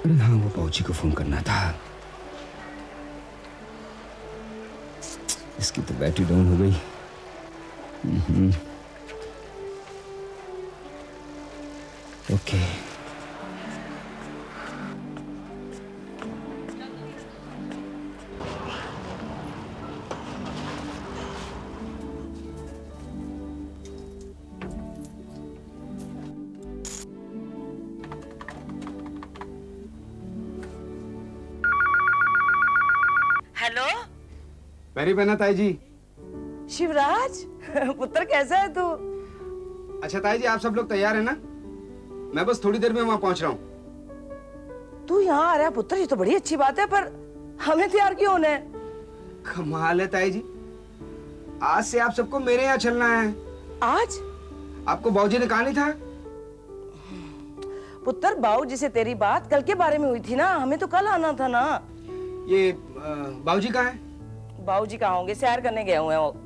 अरे हाँ, वो बाबूजी को फोन करना था। इसकी तो बैटरी डाउन हो गई। ओके। हेलो मेरी बहना ताई जी। शिवराज पुत्र कैसा है तू? अच्छा ताई जी, आप सब लोग तैयार हैं ना? मैं बस थोड़ी देर में वहां पहुंच रहा हूँ। तू यहाँ आ रहा है पुत्र, ये तो बड़ी अच्छी बात है, पर हमें तैयार क्यों होना है? कमाल है ताई जी, आज से आप सबको मेरे यहाँ चलना है। आज? आपको बाबूजी ने कहा नहीं था? पुत्र बाबूजी से तेरी बात कल के बारे में हुई थी ना, हमें तो कल आना था ना। ये बाबूजी कहाँ है? बाबूजी कहाँ होंगे, सैर करने गए हुए हैं वो।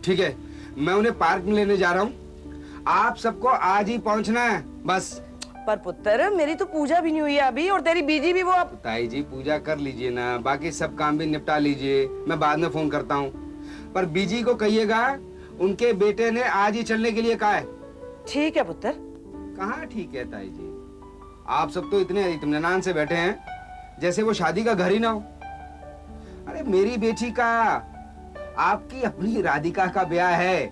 ठीक है, मैं उन्हें पार्क में लेने जा रहा हूँ। आप सबको आज ही पहुंचना है बस। पर पुत्र मेरी तो पूजा भी नहीं हुई है अभी, और तेरी बीजी भी वो अब। ताई जी पूजा कर लीजिए ना, बाकी सब काम भी निपटा लीजिए, मैं बाद में फोन करता हूँ। पर बीजी को कहिएगा उनके बेटे ने आज ही चलने के लिए कहा है। ठीक है पुत्र। कहाँ ठीक है ताई जी, आप सब तो इतने इत्मीनान से बैठे हैं जैसे वो शादी का घर ही ना हो। अरे मेरी बेटी का, आपकी अपनी राधिका का ब्याह है।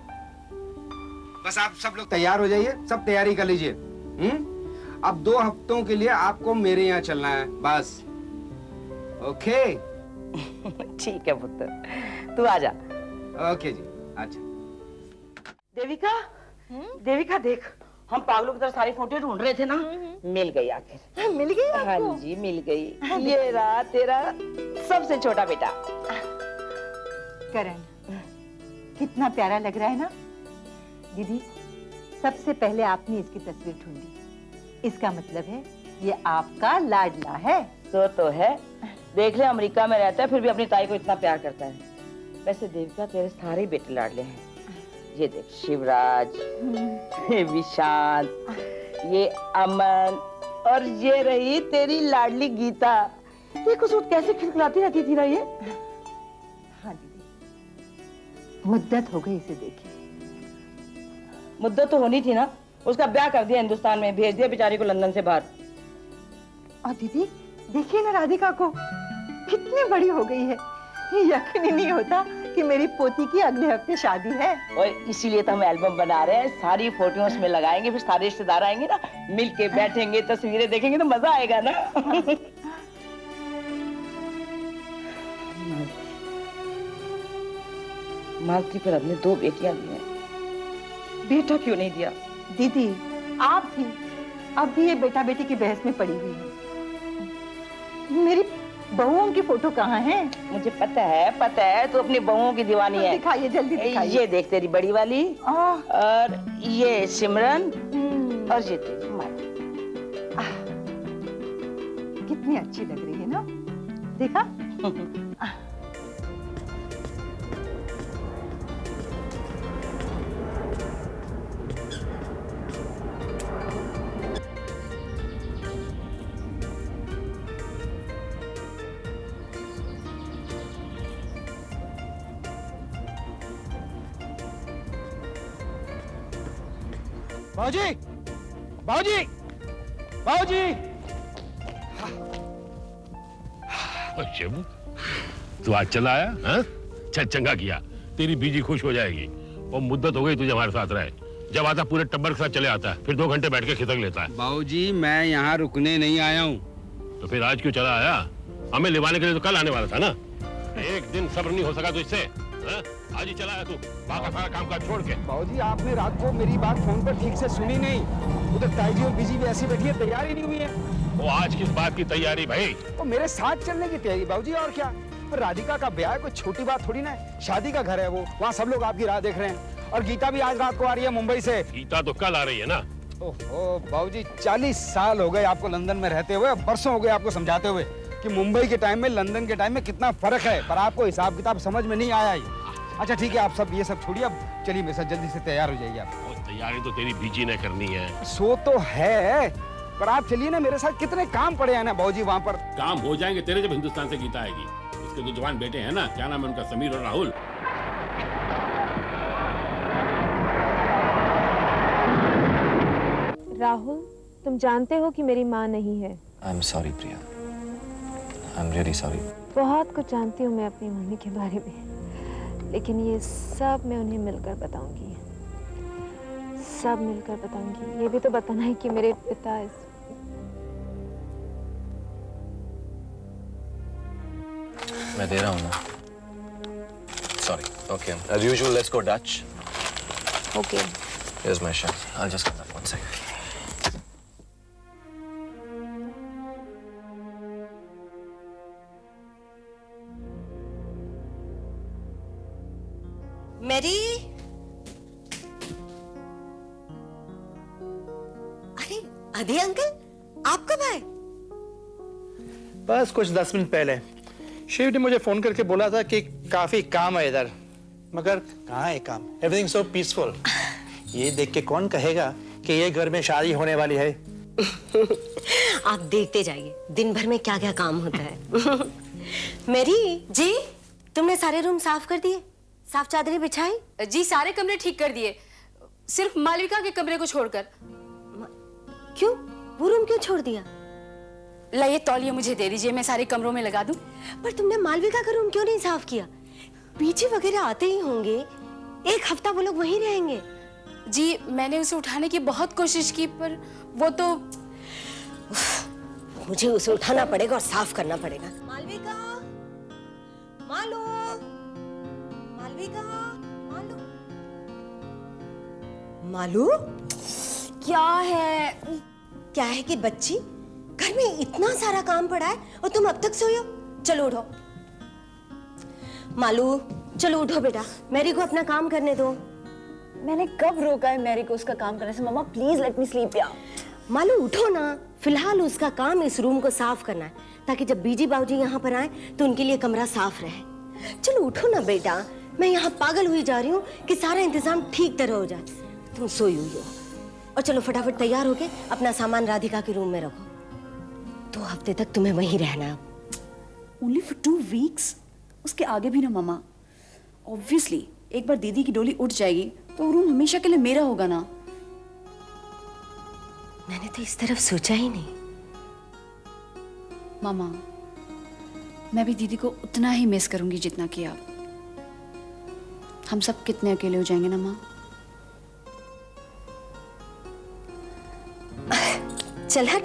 बस आप सब लोग तैयार हो जाइए, सब तैयारी कर लीजिए। अब 2 हफ्तों के लिए आपको मेरे यहाँ चलना है बस। ओके? ठीक है पुत्र, तू आजा। ओके जी, अच्छा। देविका, देविका देख, हम पागलों की तरह सारी फोटो ढूंढ रहे थे ना, मिल गई आखिर। मिल गई आपको? हाँ जी मिल गई। ये रहा तेरा सबसे छोटा बेटा करण। कितना प्यारा लग रहा है ना दीदी। सबसे पहले आपने इसकी तस्वीर ढूंढी, इसका मतलब है ये आपका लाडला है। तो है, देख ले अमेरिका में रहता है फिर भी अपनी ताई को इतना प्यार करता है। वैसे देविका तेरे सारे बेटे लाडले हैं। ये देख शिवराज, ये विशाल, ये अमन, और ये रही तेरी लाडली गीता। ये कुछ कैसे खिलखिलाती रहती थी ना ये। हाँ दीदी, मुद्दत हो गई इसे देखे। मुद्दत तो होनी थी ना, उसका ब्याह कर दिया हिंदुस्तान में, भेज दिया बेचारी को लंदन से बाहर। और दीदी देखिए ना राधिका को, कितनी बड़ी हो गई है। ये यकीन ही नहीं होता कि मेरी पोती की अगले हफ्ते शादी है। और इसीलिए तो हम एल्बम बना रहे हैं, सारी फोटो उसमें लगाएंगे, फिर सारे रिश्तेदार आएंगे ना, मिल के बैठेंगे, तस्वीरें देखेंगे तो मजा आएगा ना। मालती पर अपने 2 बेटियां दी हैं, बेटा क्यों नहीं दिया? दीदी आप भी अब भी ये बेटा बेटी की बहस में पड़ी हुई है। मेरी बहुओं की फोटो कहाँ है? मुझे पता है तू अपनी बहुओं की दीवानी है। दिखाइए जल्दी दिखाइए। ये देख तेरी बड़ी वाली, और ये सिमरन, और ये तेरी माली। कितनी अच्छी लग रही है ना, देखा? बाबूजी, बाबूजी, बाबूजी। शिवू, तू आज चला आया? हाँ? चंगा किया, तेरी बीजी खुश हो जाएगी। और मुद्दत हो गई तुझे हमारे साथ रहे। जब आता पूरे टब्बर के साथ चले आता है, फिर 2 घंटे बैठ के खिदक लेता है। बाबूजी मैं यहाँ रुकने नहीं आया हूँ। तो फिर आज क्यों चला आया? हमें लिवाने के लिए तो कल आने वाला था ना। एक दिन सब्र नहीं हो सका तो इससे आज ही चला आया तू, बाकी सारा काम काज छोड़ के। बाबूजी आपने रात को मेरी बात फोन पर ठीक से सुनी नहीं। उधर ताई जी और बीजी भी ऐसी बैठी है, तैयार ही नहीं हुई है। वो आज किस बात की तैयारी भाई? वो मेरे साथ चलने की तैयारी बाबूजी, और क्या। पर राधिका का ब्याह कोई छोटी बात थोड़ी ना है, शादी का घर है वो, वहाँ सब लोग आपकी राह देख रहे हैं। और गीता भी आज रात को आ रही है मुंबई से। गीता तो कल आ रही है ना। ओहो बाबूजी 40 साल हो गए आपको लंदन में रहते हुए, बरसों हो गए आपको समझाते हुए कि मुंबई के टाइम में लंदन के टाइम में कितना फर्क है, पर आपको हिसाब किताब समझ में नहीं आया ही। अच्छा ठीक है, आप सब ये सब छोड़िए, अब चलिए मेरे साथ, जल्दी से तैयार हो जाइए आप। तैयारी तो तेरी बीजी ने करनी है। सो तो है, पर आप चलिए ना मेरे साथ, कितने काम पड़े हैं ना भाजी वहाँ पर। काम हो जाएंगे तेरे जब हिंदुस्तान से गीता आएगी। उसके दो जवान बेटे हैं ना, क्या नाम है उनका, समीर और राहुल। राहुल, तुम जानते हो कि मेरी माँ नहीं है। I'm sorry, Priya. I'm really sorry. बहुत कुछ जानती हूँ मैं अपनी मम्मी के बारे में, लेकिन ये सब मैं उन्हें मिलकर बताऊंगी। सब मिलकर बताऊंगी। ये भी तो बताना है कि मेरे पिता मैं दे रहा हूँ ना। Sorry. Okay. As usual, let's go Dutch. Okay. Here's my shirt. I'll just come back one second. Mary, अरे अधे अंकल, आप कब आए? बस कुछ 10 मिनट पहले। शिव ने मुझे फोन करके बोला था कि काफी काम है इधर, मगर कहाँ है काम? Everything so peaceful. ये देख के कौन कहेगा कि ये घर में शादी होने वाली है। आप देखते जाइए दिन भर में क्या क्या काम होता है। मैरी जी, तुमने सारे रूम साफ कर दिए? साफ चादरें बिछाई? जी सारे कमरे ठीक कर दिए, सिर्फ मालविका के कमरे को छोड़कर। क्यों? वो रूम क्यों छोड़ दिया? लाइए तौलिया मुझे दे दीजिए, मैं सारे कमरों में लगा दूं। पर तुमने मालविका का रूम क्यों नहीं साफ किया? पीछे वगैरह आते ही होंगे, एक हफ्ता वो लोग वहीं रहेंगे। जी मैंने उसे उठाने की बहुत कोशिश की, पर वो तो मुझे उसे उठाना पड़ेगा और साफ करना पड़ेगा। मालविका, मालू, मालविका, मालू, मालू, क्या है? क्या है कि बच्ची, घर में इतना सारा काम पड़ा है और तुम अब तक सोई हो? चलो उठो। मालू, चलो उठो बेटा, मैरी को अपना काम करने दो। मैंने कब रोका है मैरी को उसका काम करने से? मम्मा प्लीज लेट मी स्लीप यार। मालू उठो ना, फिलहाल उसका काम इस रूम को साफ करना है, ताकि जब बीजी बाबूजी यहाँ पर आए तो उनके लिए कमरा साफ रहे। चलो उठो ना बेटा, मैं यहाँ पागल हुई जा रही हूँ कि सारा इंतजाम ठीक तरह हो जाए। तुम सोई हुई हो। और चलो फटाफट तैयार होके अपना सामान राधिका के रूम में रखो। 2 हफ्ते तक तुम्हें वहीं रहना है। Only for 2 weeks? उसके आगे भी ना मामा। Obviously, एक बार दीदी की डोली उठ जाएगी तो रूम हमेशा के लिए मेरा होगा ना। मैंने तो इस तरफ सोचा ही नहीं। मामा, मैं भी दीदी को उतना ही मिस करूंगी जितना कि आप। हम सब कितने अकेले हो जाएंगे ना माँ। चल हट,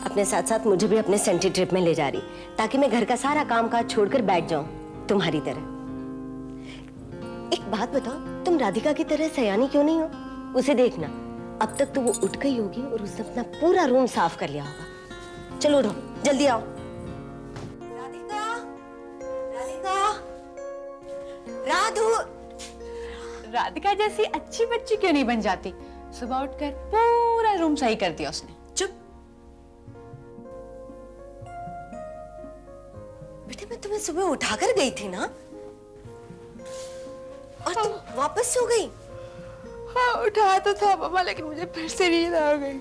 अपने साथ साथ मुझे भी अपने सेंटी ट्रिप में ले जा रही, ताकि मैं घर का सारा काम काज छोड़कर बैठ जाऊं तुम्हारी तरह। एक बात बताओ, तुम राधिका की तरह सयानी क्यों नहीं हो? उसे देखना, अब तक तो वो उठ गई होगी और उसने अपना पूरा रूम साफ कर लिया होगा। चलो उठो, जल्दी आओ। राधिका, राधिका, राधु। राधिका जैसी अच्छी बच्ची क्यों नहीं बन जाती? सुबह उठकर पूरा रूम सही कर दिया उसने। चुप। बेटे मैं तुम्हें सुबह उठाकर गई थी ना, और तुम वापस सो गई। हाँ उठाया तो था मम्मा, लेकिन मुझे फिर से नींद आ गई,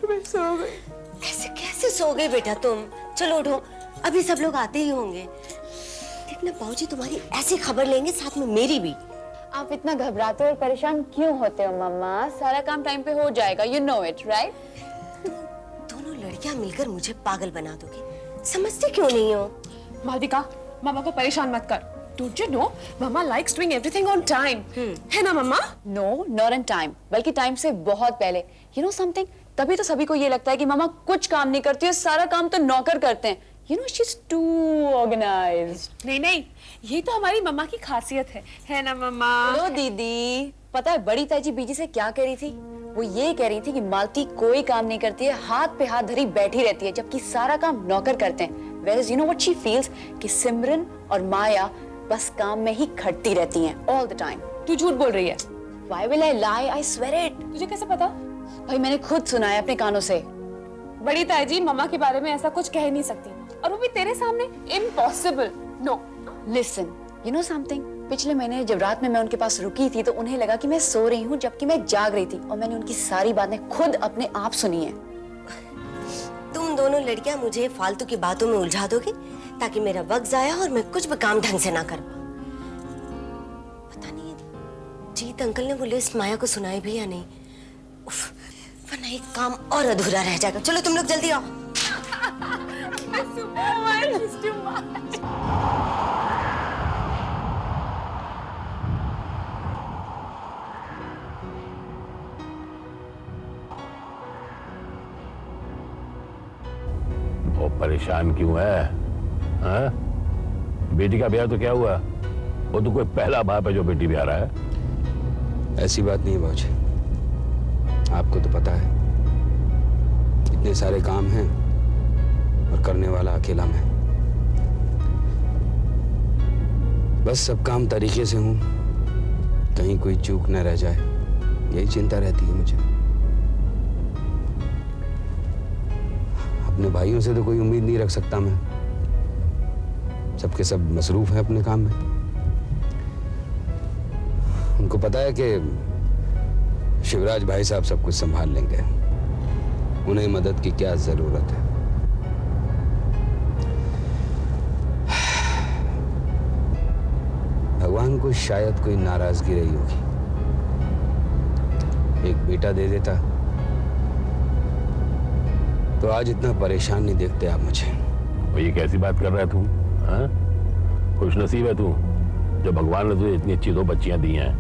मैं सो गई। ऐसे कैसे सो गई बेटा तुम? चलो उठो, अभी सब लोग आते ही होंगे। देखना बाबूजी तुम्हारी ऐसी खबर लेंगे, साथ में मेरी भी। आप इतना घबराते और परेशान क्यों होते हो मम्मा? सारा काम टाइम पे हो जाएगा, यू नो इट राइट? दोनों लड़कियां मिलकर मुझे पागल बना दोगी, समझते क्यों नहीं हो? मालविका, मामा को परेशान मत कर। Don't you know, Mama likes doing everything on time. है ना मम्मा? No, not on time, बल्कि टाइम से बहुत पहले। You know something? तभी तो सभी को ये लगता है कि मामा कुछ काम नहीं करती है, सारा काम तो नौकर करते हैं। You know she's too organized. नहीं नहीं, ये तो हमारी मम्मा की खासियत है ना मम्मा? लो दीदी, पता है बड़ी ताई जी बीजी से क्या कह रही थी? वो ये कह रही थी कि मालती कोई काम नहीं करती है, हाथ पे हाथ धरी बैठी रहती है, जबकि सारा काम नौकर करते हैं। Whereas you know what she feels? कि सिमरन और माया बस काम में ही खटती रहती हैं all the time. तू झूठ बोल रही है। Why will I lie? I swear it. तुझे कैसे पता? भाई मैंने खुद सुना है अपने कानों से। बड़ी ताई जी मम्मा के बारे में ऐसा कुछ कह नहीं सकती, और वो भी तेरे सामने। Impossible. No. Listen, you know something? पिछले महीने जब रात में मैं उनके पास रुकी थी तो उन्हें लगा कि मैं सो रही हूँ जबकि मैं जाग रही थी और मैंने उनकी सारी बातें खुद अपने आप सुनी है। तुम दोनों लड़कियां मुझे फालतू की बातों में उलझा दोगे ताकि मेरा वक्त जाया और मैं कुछ भी काम ढंग से ना कर पाऊं। पता नहीं जीत अंकल ने वो लिस्ट माया को सुनाई भी या नहीं। उफ, वरना एक काम और अधूरा रह जाएगा। चलो तुम लोग जल्दी आओ। वो परेशान क्यों है? हाँ? बेटी का ब्याह तो क्या हुआ? वो तो कोई पहला बाप है जो बेटी ब्याह रहा है। ऐसी बात नहीं बाबूजी, आपको तो पता है इतने सारे काम हैं और करने वाला अकेला मैं। बस सब काम तरीके से हूं, कहीं कोई चूक न रह जाए, यही चिंता रहती है मुझे। अपने भाइयों से तो कोई उम्मीद नहीं रख सकता मैं, सबके सब मसरूफ हैं अपने काम में। उनको पता है कि शिवराज भाई साहब सब कुछ संभाल लेंगे, उन्हें मदद की क्या जरूरत है। भगवान को शायद कोई नाराजगी रही होगी, एक बेटा दे देता तो आज इतना परेशान नहीं देखते आप मुझे। वो ये कैसी बात कर रहा है तू? हाँ? खुशनसीब है तू जो भगवान ने तुझे इतनी अच्छी 2 बच्चियां दी हैं।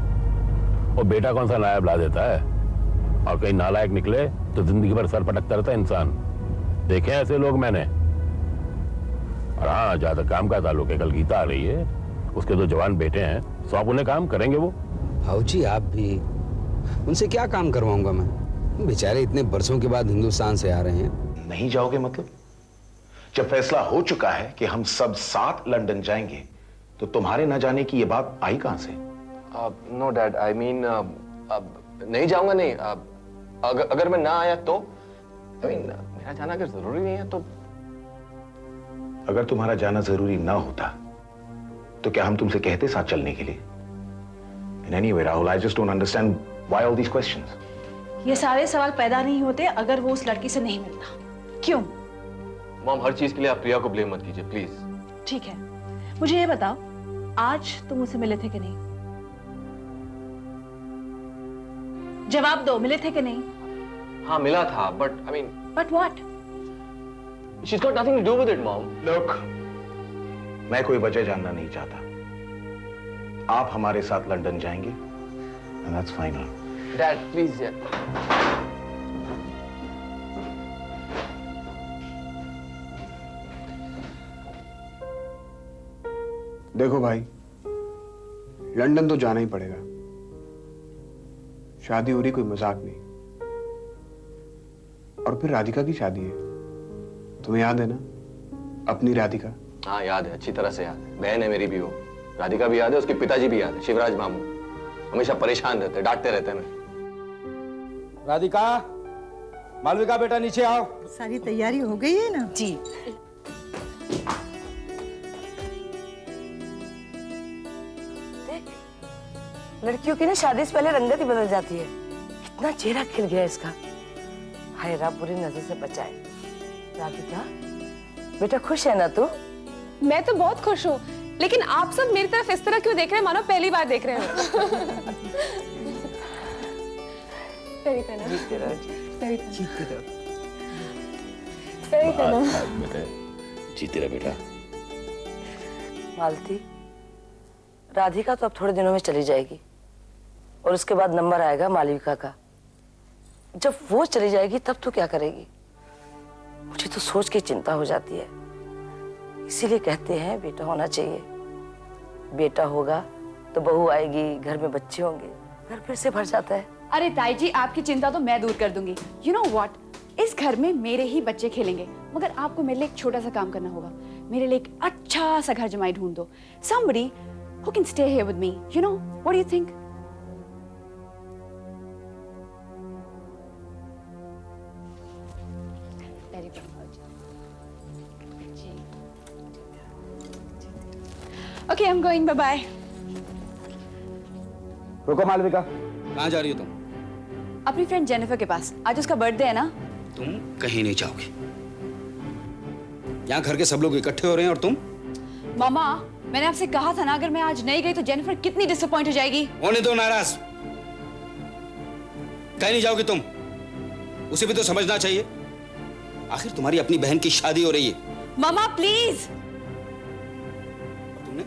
और बेटा कौन सा नायब ला देता है? और कहीं नालायक निकले तो जिंदगी भर सर पटकता रहता है इंसान। देखे ऐसे लोग मैंने। और हाँ, जहां तक काम का ताल्लुक है, कल गीता आ रही है, उसके 2 जवान बेटे हैं, सौंप उन्हें काम, करेंगे वो। भाऊजी आप भी, उनसे क्या काम करवाऊंगा मैं? बेचारे इतने बरसों के बाद हिंदुस्तान से आ रहे हैं। नहीं जाओगे मतलब? जब फैसला हो चुका है कि हम सब साथ लंदन जाएंगे तो तुम्हारे न जाने की ये बात आई कहां से? नो डैड, आई मीन नहीं जाऊंगा नहीं। अगर मैं ना आया तो आई मीन मेरा जाना अगर जरूरी नहीं है तो। अगर तुम्हारा जाना जरूरी ना होता तो क्या हम तुमसे कहते साथ चलने के लिए? In any way, Rahul, I just don't understand why all these questions. ये सारे सवाल पैदा नहीं होते अगर वो उस लड़की से नहीं मिलता। क्यों? मॉम, हर चीज के लिए आप प्रिया को ब्लेम मत कीजिए प्लीज। ठीक है, मुझे ये बताओ, आज तुम मुझसे मिले थे कि नहीं? जवाब दो, मिले थे कि नहीं? हाँ मिला था, but I mean. But what? She's got nothing to do with it, mom. Look, मैं कोई वजह जानना नहीं चाहता। आप हमारे साथ लंदन जाएंगे and that's final. Dad, please, yeah. देखो भाई, लंदन तो जाना ही पड़ेगा। शादी हो रही कोई मजाक नहीं। और फिर राधिका की शादी है, तुम्हें याद है ना अपनी राधिका? हाँ याद है, अच्छी तरह से याद है। बहन है मेरी भी वो। राधिका भी याद है, उसके पिताजी भी याद है, शिवराज मामू। हमेशा परेशान रहते, डांटते रहते हैं। राधिका, मालविका बेटा नीचे आओ। सारी तैयारी हो गई है ना? जी। लड़कियों की ना शादी से पहले रंगत ही बदल जाती है। इतना चेहरा खिल गया इसका। हाय रब बुरी नजर से बचाए। राधिका, बेटा खुश है ना तू? मैं तो बहुत खुश हूँ, लेकिन आप सब मेरी तरफ इस तरह क्यों देख रहे हैं मानो पहली बार देख रहे हो? जीती रह बेटा। मालती, राधिका तो अब थोड़े दिनों में चली जाएगी और उसके बाद नंबर आएगा मालविका का। जब वो चली जाएगी तब तू क्या करेगी? मुझे तो सोच के चिंता हो जाती है। इसीलिए कहते हैं बेटा होना चाहिए। बेटा होगा तो बहू आएगी, घर में बच्चे होंगे, घर फिर से भर जाता है। अरे ताई जी, आपकी चिंता तो मैं दूर कर दूंगी। यू नो व्हाट, इस घर में मेरे ही बच्चे खेलेंगे, मगर आपको मेरे लिए एक छोटा सा काम करना होगा। मेरे लिए एक अच्छा सा घर जमाई ढूंढ दो। Somebody who can stay here with me. You know, what do you think? Very good. Okay, I'm going. Bye-bye. रुको मालविका, कहाँ जा रही हो तुम? अपनी फ्रेंड जेनिफर के पास, आज उसका बर्थडे है ना। तुम कहीं नहीं जाओगे। यहाँ घर के सब लोग इकट्ठे हो रहे हैं और तुम? मामा, मैंने आपसे कहा था ना, अगर मैं आज नहीं गई तो जेनिफर कितनी डिसअपॉइंट हो जाएगी। होने दो नाराज। कहीं नहीं जाओगी तुम, उसे भी तो समझना चाहिए, आखिर तुम्हारी अपनी बहन की शादी हो रही है। मामा प्लीज। तुमने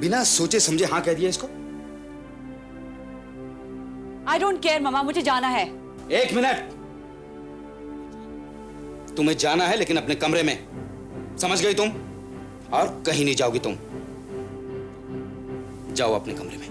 बिना सोचे समझे हाँ कह दिया इसको। आई डोंट केयर मामा, मुझे जाना है। एक मिनट, तुम्हें जाना है लेकिन अपने कमरे में, समझ गई तुम? और कहीं नहीं जाओगी तुम, जाओ अपने कमरे में।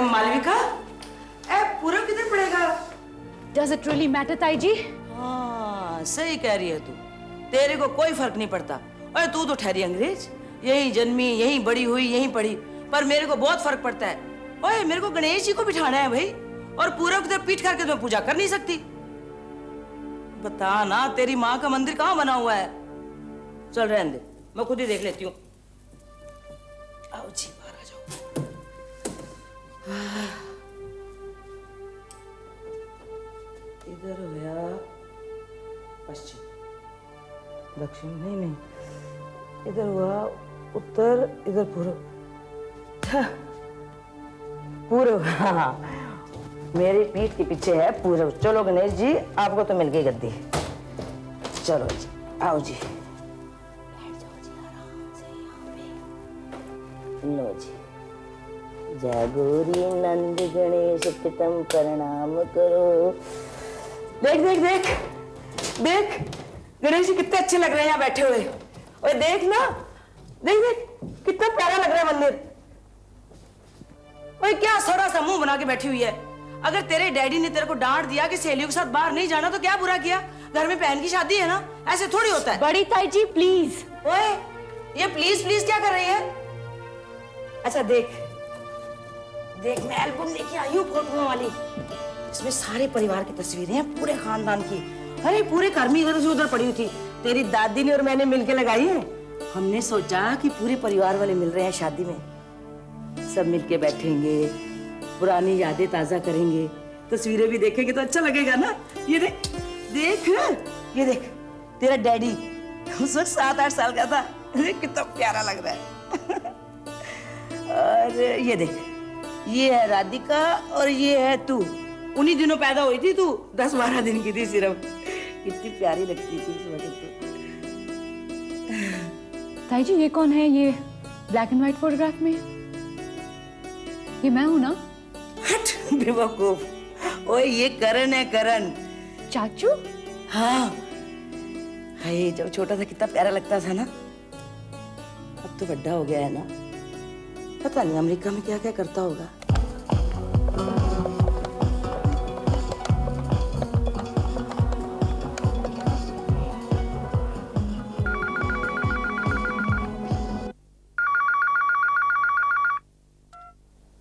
मालविका, पूरा किधर पड़ेगा? Does it really matter, ताई जी? हाँ, सही कह रही है तू। तेरे को कोई फर्क नहीं पड़ता। अरे तू तो ठहरी अंग्रेज, यहीं जन्मी, यहीं बड़ी हुई, यहीं पढ़ी, पर मेरे को बहुत फर्क पड़ता है। ओए, मेरे को गणेश जी को बिठाना है भाई, और पूरा किधर पीठ करके तो मैं पूजा कर नहीं सकती। बता ना, तेरी माँ का मंदिर कहाँ बना हुआ है? चल रहने दे, मैं खुद ही देख लेती हूँ। आओ जी, बाहर आ जाओ। इधर होया पश्चिम, दक्षिण नहीं, इधर हुआ उत्तर, इधर पूर्व। पूर्व, हाँ, मेरी पीठ के पीछे है पूर्व। चलो गणेश जी, आपको तो मिल गई गद्दी। चलो जी, आओ जी, बैठ जाओ जी आराम से यहाँ पे। लो जी, जय गौरी नंद गणेश पितम प्रणाम करो। देख देख देख देख, गणेश जी कितने अच्छे लग रहे हैं यहाँ बैठे हुए। और देख ना, देख देख कितना प्यारा लग रहा है मंदिर। और क्या थोड़ा सा मुंह बना के बैठी हुई है। अगर तेरे डैडी ने तेरे को डांट दिया कि सहेलियों के साथ बाहर नहीं जाना, तो क्या बुरा किया? घर में बहन की शादी है ना, ऐसे थोड़ी होता है। बड़ी ताई जी प्लीज। ओए, ये प्लीज प्लीज क्या कर रही है? अच्छा देख देख, मैं एल्बम लेके आई हूँ फोटोओं वाली। इसमें सारे परिवार की तस्वीरें हैं, पूरे खानदान की। अरे पूरे घर में इधर से उधर पड़ी हुई थी, तेरी दादी ने और मैंने मिलके लगाई है। हमने सोचा कि पूरे परिवार वाले मिल रहे हैं शादी में, सब मिलके बैठेंगे, पुरानी यादें ताजा करेंगे, तस्वीरें भी देखेंगे तो अच्छा लगेगा ना। ये देख देख, ये देख, तेरा डैडी उस वक्त 7-8 साल का था, कितना प्यारा लग रहा है। और ये देख, ये है राधिका और ये है तू। उन्हीं दिनों पैदा हुई थी तू, 10-12 दिन की थी सिर्फ। कितनी प्यारी लगती थी इस वक्त तो। ताई जी ये कौन है? ये ब्लैक एंड व्हाइट फोटोग्राफ में ये मैं हूं ना? हट बेवकूफ, ओए ये करण है, करण। चाचू? हाँ, हाय जब छोटा था कितना प्यारा लगता था ना, अब तो बड़ा हो गया है ना। पता नहीं अमेरिका में क्या क्या करता होगा।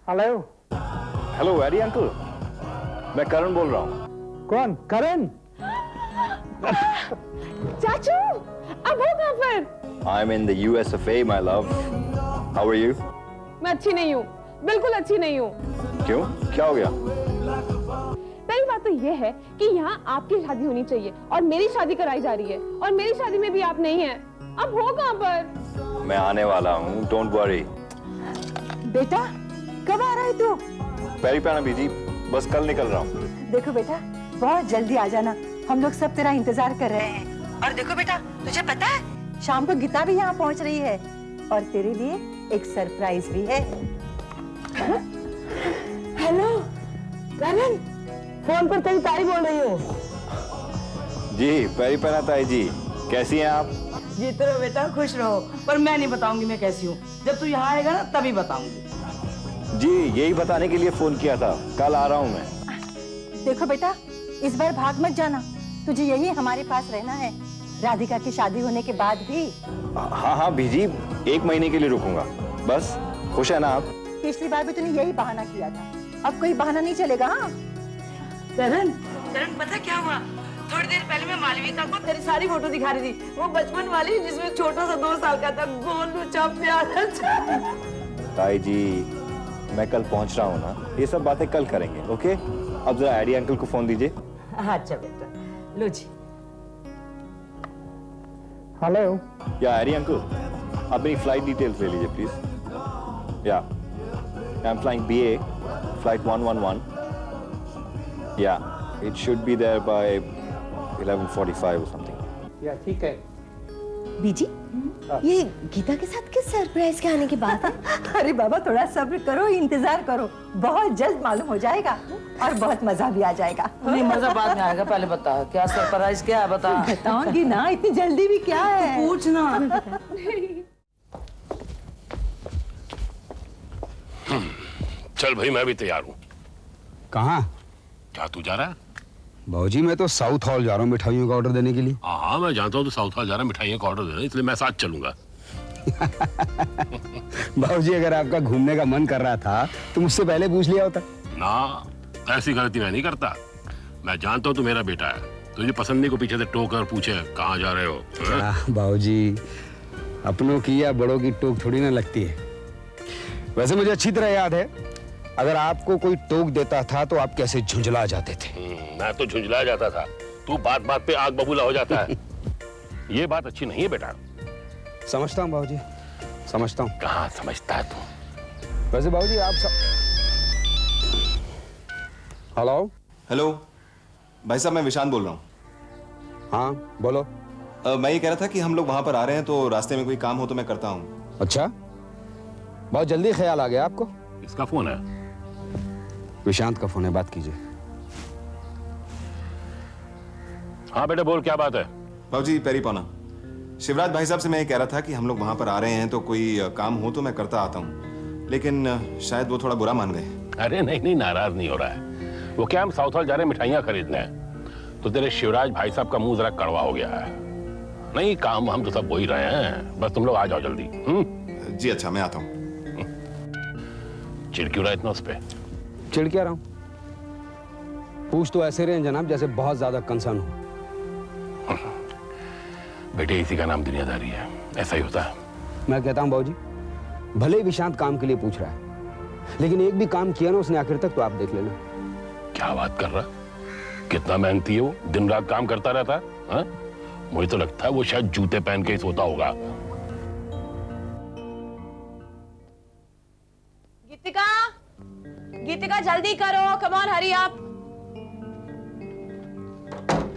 हेलो। हेलो एडी अंकल, मैं करण बोल रहा हूँ। कौन? करण? चाचू अब हो कहाँ पर? I am in the US of A my love. How are you? मैं अच्छी नहीं हूँ, बिल्कुल अच्छी नहीं हूँ। क्यों, क्या हो गया? पहली बात तो ये है कि यहाँ आपकी शादी होनी चाहिए और मेरी शादी कराई जा रही है, और मेरी शादी में भी आप नहीं हैं। अब हो कहाँ पर? मैं आने वाला हूँ, डोंट वरी। बेटा कब आ रहा है तू? पैरी पैना बीजी, बस कल निकल रहा हूँ। देखो बेटा, बहुत जल्दी आ जाना, हम लोग सब तेरा इंतजार कर रहे हैं। और देखो बेटा, तुझे पता है शाम को गीता भी यहाँ पहुँच रही है, और तेरे लिए एक सरप्राइज भी है। हेलो करण, फोन पर तेरी ताई बोल रही हूँ। जी पैरी पैना ताई जी, कैसी हैं आप? जीते रहो बेटा, खुश रहो, पर मैं नहीं बताऊंगी मैं कैसी हूँ। जब तू यहाँ आएगा ना तभी बताऊंगी। जी यही बताने के लिए फोन किया था, कल आ रहा हूँ मैं। देखो बेटा, इस बार भाग मत जाना, तुझे यही हमारे पास रहना है, राधिका की शादी होने के बाद भी। हाँ हाँ बीजी, 1 महीने के लिए रुकूंगा, बस। खुश है ना आप? पिछली बार भी तूने यही बहाना किया था, अब कोई बहाना नहीं चलेगा। हाँ करण पता क्या हुआ? थोड़ी देर पहले मैं मालविका को तेरी सारी फोटो दिखा रही थी, वो बचपन वाली जिसमें छोटा सा 2 साल का था, गोल लुचा प्यारा सा। ताई जी, मैं कल पहुंच रहा हूँ ना, ये सब बातें कल करेंगे, ओके? अब जरा एडी अंकल को फोन दीजिए। अच्छा बेटा, लो जी। हेलो। या एडी अंकल, आप मेरी फ्लाइट डिटेल्स ले लीजिए please. Yeah I am flying BA flight 111। Yeah it should be there by 11:45 or something। या ठीक है। बीजी, ये गीता के साथ किस सरप्राइज के आने की बात है? अरे बाबा थोड़ा सब्र करो, इंतजार करो, बहुत जल्द मालूम हो जाएगा और बहुत मजा भी आ जाएगा। नहीं मजा बाद में आएगा, पहले बता क्या सरप्राइज क्या है, बता। बताऊंगी ना, इतनी जल्दी भी क्या है? पूछना। चल भाई, मैं भी तैयार हूँ। कहाँ? क्या तू जा रहा है? भाजी मैं तो साउथ हॉल जा रहा हूँ मिठाइयों का ऑर्डर देने के लिए। हाँ मैं जानता हूँ, तो साउथ हॉल जा रहा है मिठाइयों का ऑर्डर देना, इसलिए मैं साथ चलूंगा। भाजी अगर आपका घूमने का मन कर रहा था तो मुझसे पहले पूछ लिया होता। ना, ऐसी गलती मैं नहीं करता। मैं जानता हूँ तू मेरा बेटा है, तुझे पसंद नहीं को पीछे से टोक कर पूछे कहाँ जा रहे हो। भाजी, अपनों की या बड़ों की टोक थोड़ी ना लगती है। वैसे मुझे अच्छी तरह याद है, अगर आपको कोई टोक देता था तो आप कैसे झुंझला जाते थे। मैं तो झुंझला जाता था, तू बात बात पे आग बबूला हो जाता है। ये बात अच्छी नहीं है बेटा। समझता हूँ भाजी, समझता हूँ। कहाँ समझता है तू? वैसे भाजी आप हेलो। हेलो भाई साहब, मैं विशांत बोल रहा हूँ। हाँ बोलो। मैं ये कह रहा था कि हम लोग वहां पर आ रहे हैं, तो रास्ते में कोई काम हो तो मैं करता हूँ। अच्छा, बहुत जल्दी ख्याल आ गया आपको। इसका फोन है? विशांत का फोन है, बात कीजिए। हाँ बेटा बोल, क्या बात है? बाबूजी पैरी पाना, शिवराज भाई साहब से मैं ये कह रहा था कि हम लोग वहां पर आ रहे हैं, तो कोई काम हो तो मैं करता आता हूँ, लेकिन शायद वो थोड़ा बुरा मान गए। अरे नहीं, नाराज नहीं हो रहा है वो। क्या हम साउथ हॉल जा रहे हैं मिठाइयाँ खरीदने, तो तेरे शिवराज भाई साहब का मुंह जरा कड़वा हो गया है। नहीं, काम हम तो सब हो ही रहे हैं, बस तुम लोग आ जाओ जल्दी। जी अच्छा, मैं आता हूँ। चिढ़ क्यों रहा इतना उस पे? चिढ़ क्या रहा हूँ? पूछ तो ऐसे रहे हैं जनाब जैसे बहुत ज्यादा कंसर्न हो। बेटे इसी का नाम दुनियादारी है, ऐसा ही होता है। मैं कहता हूँ बाबूजी, भले ही विशांत काम के लिए पूछ रहा है, लेकिन एक भी काम किया ना उसने आखिर तक, तो आप देख लेना। क्या बात कर रहा? कितना मेहनती है वो, दिन रात काम करता रहता है। हाँ? मुझे तो लगता है वो शायद जूते पहन के ही सोता होगा। गीतिका जल्दी करो, कम ऑन हरी आप।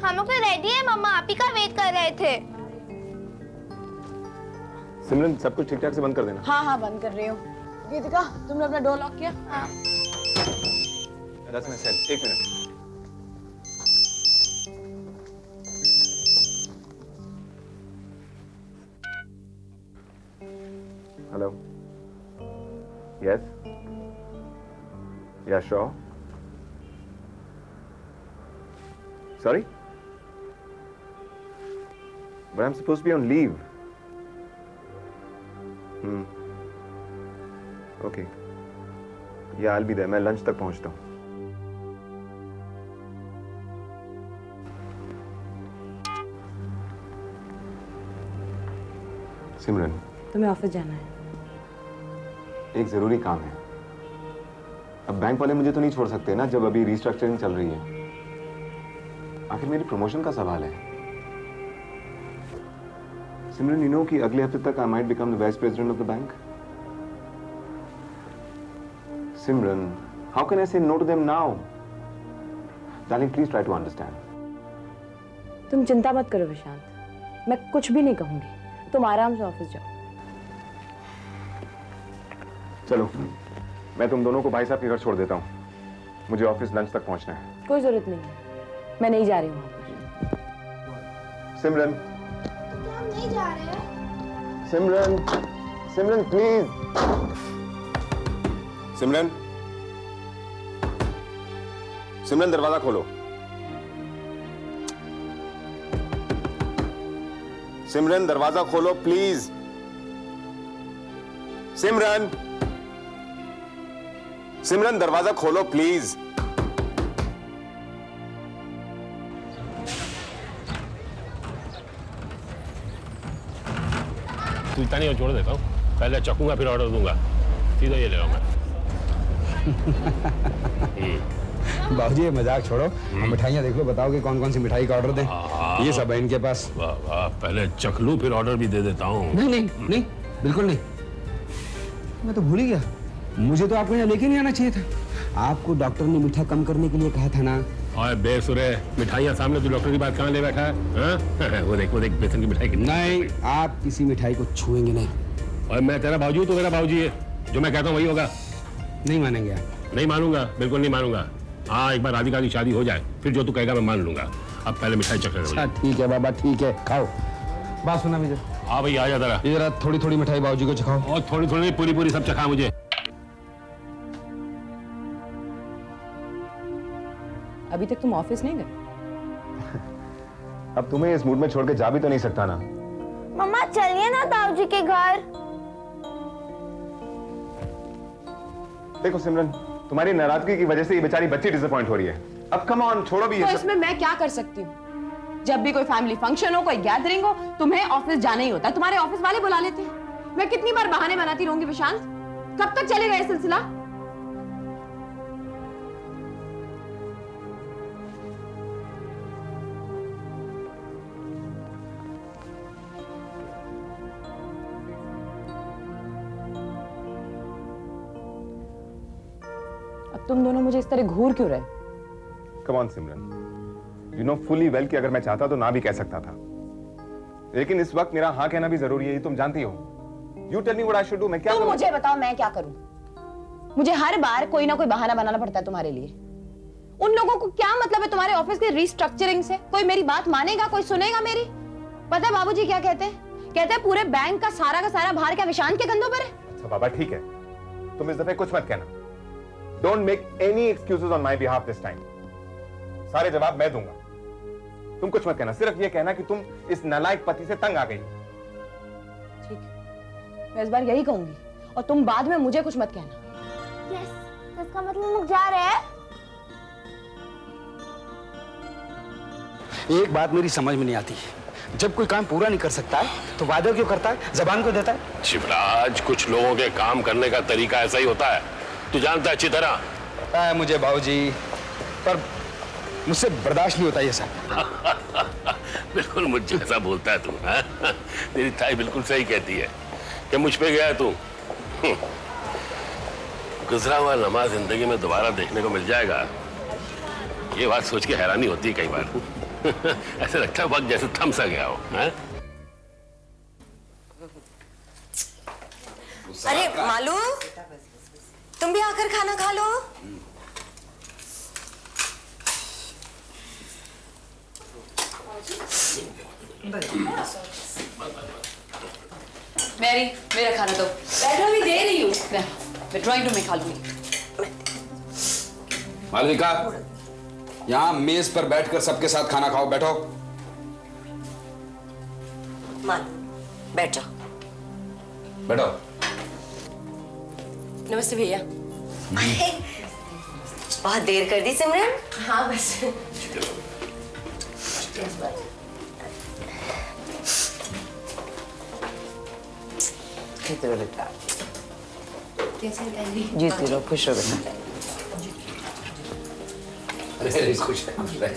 हम लोग तो रेडी है मम्मा, आप ही का वेट कर रहे थे। सिमरन सब कुछ ठीक ठाक से बंद कर देना। हाँ बंद कर रही हूँ। गीतिका तुमने अपना डोर लॉक किया? हाँ। 10 मिनट, 1 मिनट। हेलो, यस, या sure. Sorry? But I'm supposed to be on leave. Okay. Yeah, I'll be there. मैं लंच तक पहुंचता हूँ। सिमरन, तुम्हें ऑफिस जाना है? एक जरूरी काम है। अब बैंक वाले मुझे तो नहीं छोड़ सकते ना, जब अभी रिस्ट्रक्चरिंग चल रही है। आखिर मेरी प्रमोशन का सवाल है। सिमरन, यू नो कि अगले हफ्ते तक I might become the vice president of the bank. Simran, how can I say no to them now? Darling, please try to understand. तुम चिंता मत करो विशांत, मैं कुछ भी नहीं कहूंगी, तुम आराम से ऑफिस जाओ। चलो, मैं तुम दोनों को भाई साहब के घर छोड़ देता हूँ। मुझे ऑफिस लंच तक पहुंचना है। कोई जरूरत नहीं है, मैं नहीं जा रही हूँ। सिमरन, हम नहीं जा रहे हैं। सिमरन, सिमरन प्लीज। सिमरन, सिमरन दरवाजा खोलो। सिमरन दरवाजा खोलो प्लीज। सिमरन, सिमरन दरवाजा खोलो प्लीज। तू इतना नहीं छोड़ देता हूँ, पहले चखूंगा फिर ऑर्डर दूंगा। सीधा ये ले रहा हूँ मैं। बाबूजी ये मजाक छोड़ो, हम मिठाइयाँ देख लो, बताओ कि कौन कौन सी मिठाई का ऑर्डर दें। ये सब है इनके पास। वाह वाह, पहले चख लूं फिर ऑर्डर भी दे देता हूँ। नहीं नहीं नहीं, बिल्कुल नहीं। मैं तो भूल ही गया, मुझे तो आपको यहाँ लेके नहीं आना चाहिए था। आपको डॉक्टर ने मीठा कम करने के लिए कहा था ना। और बेसुरे मिठाइयाँ सामने, तू डॉक्टर की बात कहाँ ले बैठा है? हाँ? वो देख बेसन की मिठाई। नहीं, आप किसी मिठाई को छुएंगे नहीं। और मैं तेरा भाऊजी हूँ तो मेरा भाऊजी है, जो मैं कहता हूँ वही होगा। नहीं मानेंगे आप? नहीं मानूंगा, बिल्कुल नहीं मानूंगा। हाँ, एक बार राधिका की शादी हो जाए फिर जो तू कहेगा मैं मान लूंगा। अब पहले मिठाई चख ले। अच्छा ठीक है बाबा, ठीक है, खाओ। बात सुना मुझे। हाँ भाई आ जा जरा। ये जरा थोड़ी थोड़ी मिठाई बाबूजी को चखाओ। और थोड़ी थोड़ी पूरी पूरी सब चखा मुझे। अभी तक तुम ऑफिस नहीं गए? अब तुम्हें इस मूड में छोड़ के जा भी तो नहीं सकता ना। मम्मा चलिए ना ताऊ जी के घर। देखो सिमरन, तुम्हारी नाराजगी की वजह से ये बेचारी बच्ची डिसअपॉइंट हो रही है। अब कम ऑन, छोड़ो भी ये तो सब। इसमें मैं क्या कर सकती हूँ? जब भी कोई फैमिली फंक्शन हो, कोई गैदरिंग हो, तुम्हें ऑफिस जाना ही होता है। तुम्हारे ऑफिस वाले बुला लेते हैं। मैं कितनी बार बहाने बनाती रहूंगी विशांत? कब तक चलेगा ये सिलसिला? अब तुम दोनों मुझे इस तरह घूर क्यों रहे? Come on Simran, you know fully well कि अगर मैं चाहता तो ना भी कह सकता था, लेकिन इस वक्त मेरा हाँ कहना भी जरूरी है, ये तुम जानती हो। You tell me what I should do, मैं क्या तुम करूं? मुझे बताओ मैं क्या करूं? मुझे हर बार कोई ना कोई बहाना बनाना पड़ता है तुम्हारे लिए। उन लोगों को क्या मतलब है तुम्हारे ऑफिस के रिस्ट्रक्चरिंग से? कोई मेरी बात मानेगा, कोई सुनेगा मेरी? पता है बाबूजी क्या कहते हैं? कहते हैं पूरे बैंक का सारा भार क्या विशांत के कंधों पर है? अच्छा बाबा ठीक है, तुम इस दफे कुछ मत कहना। Don't make any excuses on my behalf this time. सारे जवाब मैं दूंगा, तुम कुछ मत कहना। सिर्फ ये कहना कि तुम इस नालायक पति से तंग आ गई। ठीक है, मैं इस बार यही कहूंगी और तुम बाद में मुझे कुछ मत कहना। यस, इसका मतलब लोग जा रहे हैं। एक बात मेरी समझ में नहीं आती, जब कोई काम पूरा नहीं कर सकता है तो वादा क्यों करता है, जबान को देता है? शिवराज, कुछ लोगों के काम करने का तरीका ऐसा ही होता है, तू जानता है अच्छी तरह। पता है मुझे बाबूजी, पर मुझसे बर्दाश्त नहीं होता ये सब। बिल्कुल मुझ जैसा बोलता है तू। हाँ? तेरी ताई बिल्कुल सही कहती है कि मुझ पे गया तू। गुजरा हुआ लम्हा जिंदगी में दोबारा देखने को मिल जाएगा, ये बात सोच के हैरानी होती है कई बार। ऐसे लगता है वक्त जैसे थम सा गया हो। हाँ? अरे मालू, तुम भी आकर खाना खा लो। मैरी, मेरा खाना दो। बैठो, भी दे रही हूँ। मैं ड्राइंग रूम में खा लूंगी। मालविका, यहाँ मेज पर बैठकर सबके साथ खाना खाओ। बैठो। मालू, बैठ जाओ। बैठो। नमस्ते भैया। बहुत देर कर दी सिमरन। हाँ बस। जीते रहो बेटा, कैसे जीते रहो, खुश रहो बेटा। अरे खुश रहे।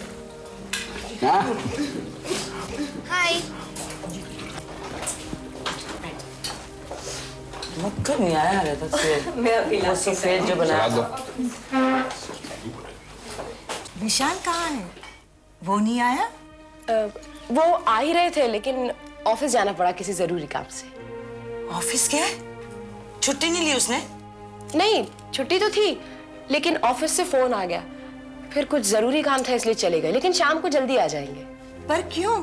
हाँ? हाय। मत क्यों नहीं आया रहता से? मैं अभी वो सफेद जो बनाया सलाद दो। विशाल कहाँ है? वो नहीं आया? वो आ ही रहे थे लेकिन ऑफिस जाना पड़ा किसी जरूरी काम से। ऑफिस गया है? छुट्टी नहीं ली उसने? नहीं, छुट्टी तो थी लेकिन ऑफिस से फोन आ गया, फिर कुछ जरूरी काम था इसलिए चले गए, लेकिन शाम को जल्दी आ जाएंगे। पर क्यों?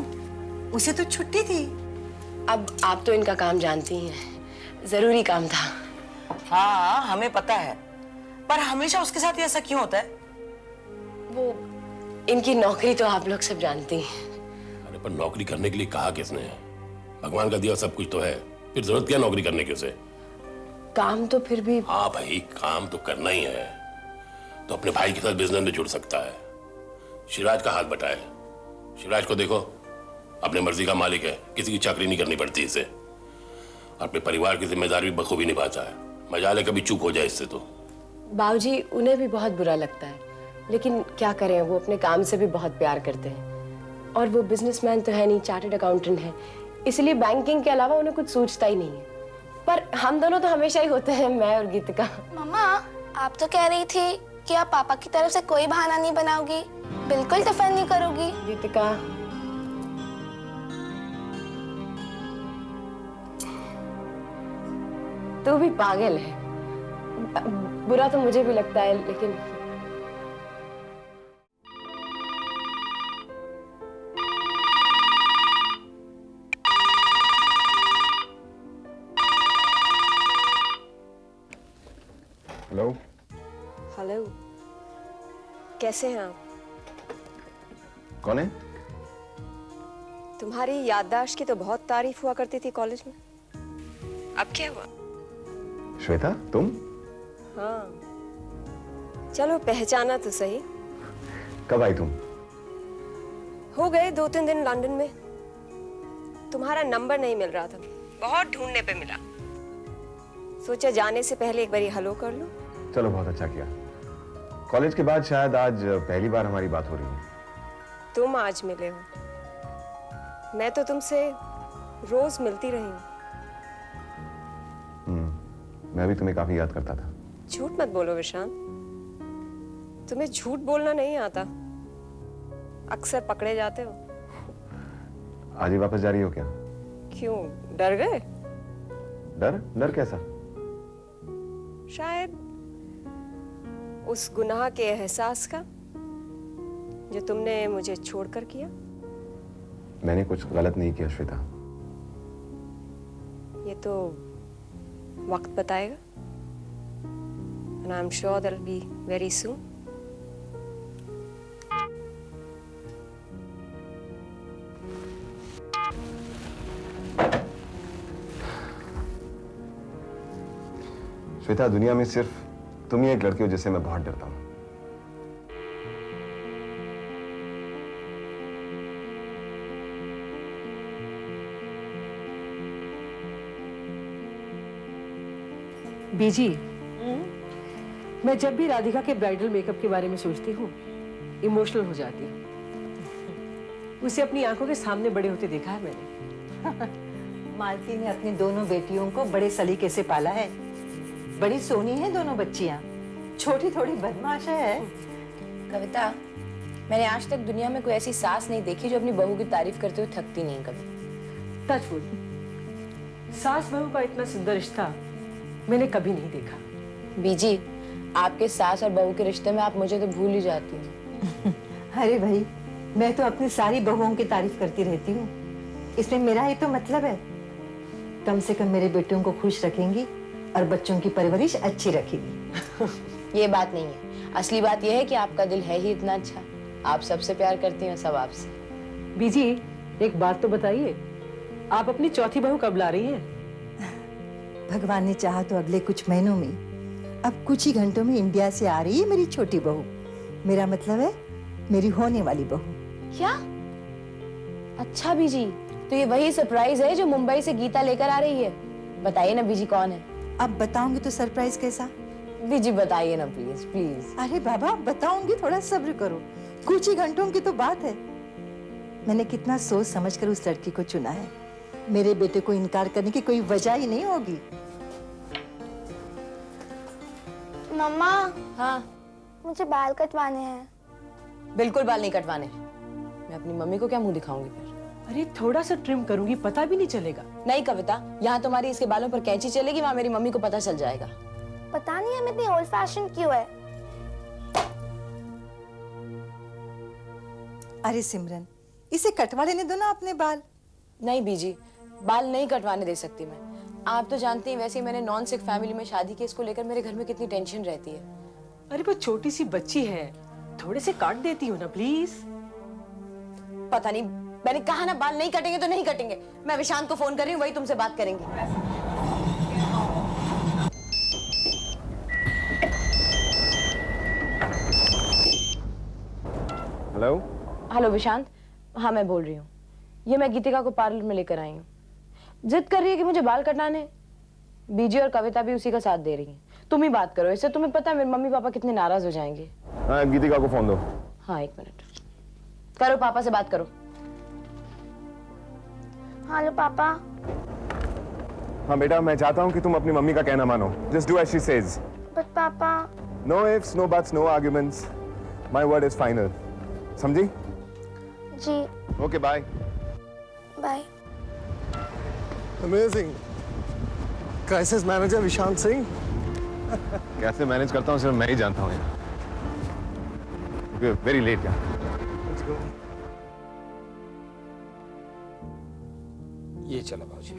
उसे तो छुट्टी थी। अब आप तो इनका काम जानती हैं, जरूरी काम था। हाँ हमें पता है, पर हमेशा उसके साथ ऐसा क्यों होता है? वो इनकी नौकरी तो आप लोग सब जानती हैं। अरे पर नौकरी करने के लिए कहा किसने? भगवान का दिया सब कुछ तो है, फिर जरूरत क्या नौकरी करने की उसे? काम तो फिर भी। हाँ भाई, काम तो करना ही है। तो अपने भाई के साथ बिजनेस में जुड़ सकता है। शिवराज का हाथ बटाए। शिवराज को देखो, अपने मर्जी का मालिक है, किसी की चाकरी नहीं करनी पड़ती इसे। अपने परिवार की जिम्मेदारी भी बखूबी निभाता है। मजाल है कभी चूक हो जाए इससे तो। बाबूजी, उन्हें भी बहुत बुरा लगता है, लेकिन क्या करें, वो अपने काम से भी बहुत प्यार करते हैं। और वो बिजनेसमैन तो है नहीं, चार्टर्ड अकाउंटेंट है, इसलिए बैंकिंग के अलावा उन्हें कुछ सोचता ही नहीं है। पर हम दोनों तो हमेशा ही होते हैं, मैं और गीतिका। मम्मा, आप तो कह रही थी कि आप पापा की तरफ से कोई बहाना नहीं बनाओगी, बिल्कुल टिफिन नहीं करोगी। गीतिका, तू भी पागल है। बुरा तो मुझे भी लगता है, लेकिन हेलो। हेलो, कैसे हैं आप? कौन है? तुम्हारी याददाश्त की तो बहुत तारीफ हुआ करती थी कॉलेज में, अब क्या हुआ? श्वेता, तुम? हाँ, चलो पहचाना तो सही। कब आई तुम? हो गए 2-3 दिन लंदन में। तुम्हारा नंबर नहीं मिल रहा था, बहुत ढूंढने पे मिला। सोचा जाने से पहले एक बारी हेलो कर लो। चलो, बहुत अच्छा किया। कॉलेज के बाद शायद आज पहली बार हमारी बात हो रही है। तुम आज मिले हो, मैं तो तुमसे रोज मिलती रही हूँ। मैं भी तुम्हें काफी याद करता था। झूठ मत बोलो विशांत, तुम्हें झूठ बोलना नहीं आता, अक्सर पकड़े जाते हो। आज ही वापस जा रही हो क्या? क्यों, डर गए? डर? डर कैसा? शायद उस गुनाह के एहसास का जो तुमने मुझे छोड़कर किया। मैंने कुछ गलत नहीं किया श्वेता। ये तो वक्त बताएगा, and I'm sure that'll be very soon. Shweta, दुनिया में सिर्फ तुम ही एक लड़की हो जिससे मैं बहुत डरता हूं। बीजी, मैं जब भी राधिका के ब्राइडल मेकअप के बारे में सोचती हूँ, इमोशनल हो जाती हूँ। उसे अपनी आंखों के सामने बड़े होते देखा है मैंने। मालती ने अपनी दोनों बेटियों को बड़े सलीके से पाला है। बड़ी सोनी है दोनों बच्चियां, छोटी थोड़ी बदमाश है। कविता, मैंने आज तक दुनिया में कोई ऐसी सास नहीं देखी जो अपनी बहू की तारीफ करते हुए थकती नहीं कभी। टचवुड, सास बहू का इतना सुंदर रिश्ता मैंने कभी नहीं देखा। बीजी, आपके सास और बहू के रिश्ते में आप मुझे तो भूल ही जाती हैं। अरे भाई, मैं तो अपनी सारी बहुओं की तारीफ करती रहती हूँ, इसमें मेरा ही तो मतलब है। कम से कम मेरे बेटों को खुश रखेंगी और बच्चों की परवरिश अच्छी रखेगी। ये बात नहीं है, असली बात यह है कि आपका दिल है ही इतना अच्छा। आप सबसे प्यार करती हैं, सब आपसे। बीजी, एक बात तो बताइए, आप अपनी चौथी बहू कब ला रही हैं? भगवान ने चाहा तो अगले कुछ महीनों में, अब कुछ ही घंटों में इंडिया से आ रही है मेरी छोटी बहू। मेरा मतलब है मेरी होने वाली बहू। क्या? अच्छा बीजी, तो ये वही सरप्राइज है जो मुंबई से गीता लेकर आ रही है। बताइए ना बीजी, कौन है? अब बताऊंगी तो सरप्राइज कैसा? बीजी बताइए ना प्लीज प्लीज। अरे बाबा, बताऊंगी, थोड़ा सब्र करो, कुछ ही घंटों की तो बात है। मैंने कितना सोच समझकर उस लड़की को चुना है। मेरे बेटे को इनकार करने की कोई वजह ही नहीं होगी। मम्मा, हाँ, मुझे बाल कटवाने हैं। बिल्कुल बाल नहीं कटवाने। मैं अपनी मम्मी को क्या मुंह दिखाऊंगी फिर? अरे थोड़ा सा ट्रिम करूंगी, पता भी नहीं चलेगा। नहीं कविता, यहाँ तुम्हारी इसके बालों पर कैंची चलेगी, वहाँ मेरी मम्मी को पता चल जाएगा। पता नहीं हम इतनी ओल्ड फैशन क्यों है। अरे सिमरन, इसे कटवा लेने दो ना अपने बाल। नहीं बीजी, बाल नहीं कटवाने दे सकती मैं। आप तो जानती हैं, वैसे ही मैंने नॉन सिख फैमिली में शादी की, इसको लेकर मेरे घर में कितनी टेंशन रहती है। अरे वो छोटी सी बच्ची है, थोड़े से काट देती हो ना प्लीज। पता नहीं, मैंने कहा ना बाल नहीं कटेंगे तो नहीं कटेंगे। मैं विशांत को फोन कर रही हूँ, वही तुमसे बात करेंगी। हेलो हेलो विशांत, हाँ मैं बोल रही हूँ। ये मैं गीतिका को पार्लर में लेकर आई हूँ। जिद कर रही है कि मुझे बाल कटवाने। बीजी और कविता भी उसी का साथ दे रही हैं। तुम ही बात करो इससे, तुम्हें पता है मेरे मम्मी पापा कितने नाराज हो जाएंगे। हाँ, गीतिका को फोन दो। हाँ 1 मिनट करो, पापा से बात करो। हेलो पापा। हाँ बेटा, मैं चाहता हूँ कि तुम अपनी मम्मी का कहना मानो। Just do as she says. But पापा। No ifs, no buts, no arguments. My word is final. समझी? जी। Okay, bye. Bye. Amazing. Crisis manager Vishant Singh. कैसे मैनेज करता हूँ सिर्फ मैं ही जानता हूँ यार। वेरी लेट यार। ये चलो बाबूजी।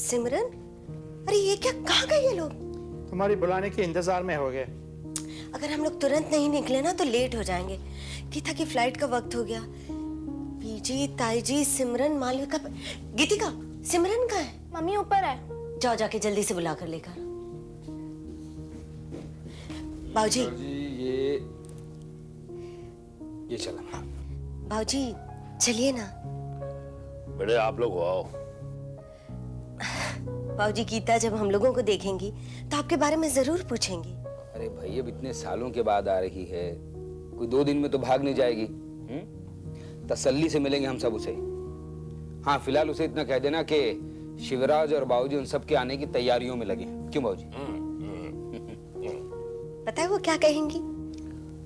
सिमरन, अरे ये क्या, कहाँ गए ये लोग? तुम्हारी बुलाने के इंतजार में हो गए। अगर हम लोग तुरंत नहीं निकले ना तो लेट हो जाएंगे। गीता की फ्लाइट का वक्त हो गया। बीजी, ताईजी, सिमरन, मालविका, गीतिका, सिमरन कहाँ है? मम्मी ऊपर है। जाओ जाके जल्दी से बुला कर लेकर। बाबूजी, ये चला। बाबूजी चलिए ना। बड़े आप लोग हो, आओ। बाबूजी, गीता जब हम लोगों को देखेंगी तो आपके बारे में जरूर पूछेंगी। अरे भाई, अब इतने सालों के बाद आ रही है, कोई 2 दिन में तो भाग नहीं जाएगी। तसल्ली से मिलेंगे हम सब उसे। हाँ, फिलहाल उसे इतना कह देना कि शिवराज और बाबूजी उन सब के आने की तैयारियों में लगे। क्यों बाबूजी? पता है वो क्या कहेंगी?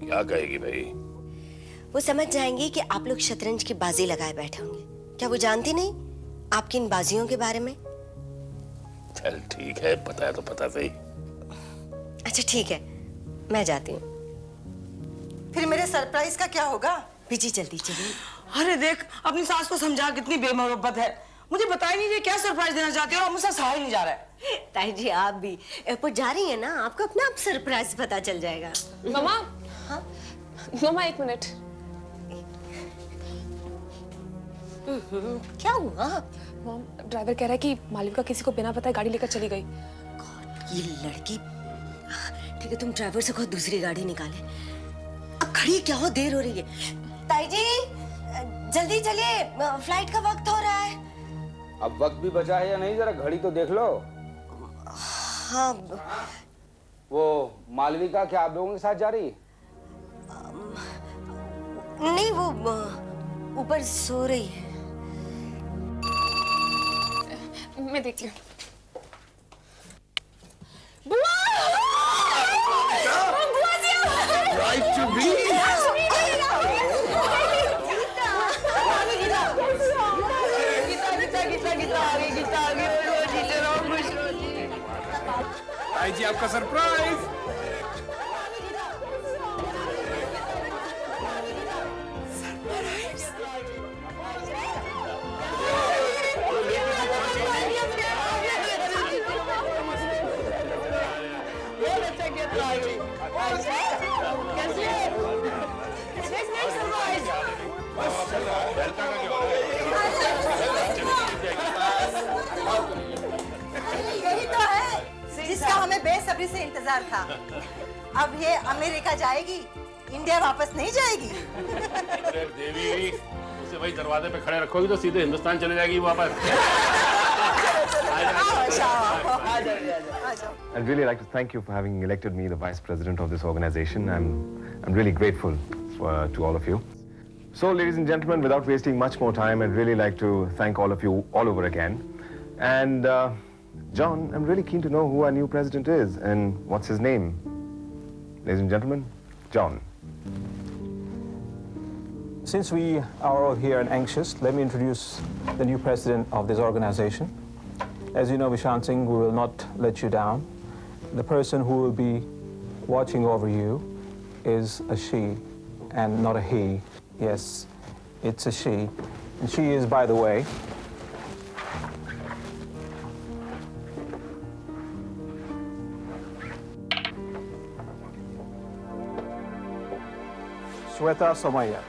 क्या कहेगी भाई? वो समझ जाएंगी कि आप लोग शतरंज की बाजी लगाए बैठे होंगे। क्या वो जानती नहीं आपकी इन बाजियों के बारे में? चल ठीक है, पता है तो पता सही। अच्छा ठीक है, मैं जाती हूँ। फिर मेरे सरप्राइज का क्या होगा? बीजी जल्दी चलिए। अरे देख, अपनी सास को समझा, कितनी बेमोहब्बत है। मुझे बता ही नहीं रही क्या सरप्राइज देना चाहती हो, और मुझसे सहा ही नहीं जा रहा है। ताई जी आप भी एयरपोर्ट जा रही है ना, आपको अपना आप सरप्राइज पता चल जाएगा। मम्मा। हाँ मम्मा 1 मिनट। क्या हुआ? मॉम, ड्राइवर कह रहा है कि मालविका किसी को बिना बताए गाड़ी लेकर चली गई। ये लड़की। ठीक है, तुम ड्राइवर से कहो दूसरी गाड़ी निकाले। अब खड़ी क्या हो, देर हो रही है। ताई जी जल्दी चलिए, फ्लाइट का वक्त हो रहा है। अब वक्त भी बचा है या नहीं, जरा घड़ी तो देख लो। हाँ। वो मालविका क्या आप लोगों के साथ जा रही? नहीं, वो ऊपर सो रही है। मैं देखती हूँ। जी आपका सरप्राइज। यही तो है जिसका हमें बेसब्री से इंतजार था। अब ये अमेरिका जाएगी, इंडिया वापस नहीं जाएगी। अरे देवी, उसे वही दरवाजे पे खड़े रखोगी तो सीधे हिंदुस्तान चले जाएगी वापस। I'd really like to thank you for having elected me the vice president of this organization. I'm really grateful to all of you. So, ladies and gentlemen, without wasting much more time, I'd really like to thank all of you all over again. And John, I'm really keen to know who our new president is and what's his name. Ladies and gentlemen, John. Since we are all here and anxious, let me introduce the new president of this organization. As you know, Vishant Singh, we will not let you down. The person who will be watching over you is a she and not a he. Yes, it's a she. And she is, by the way, Shweta Somaya.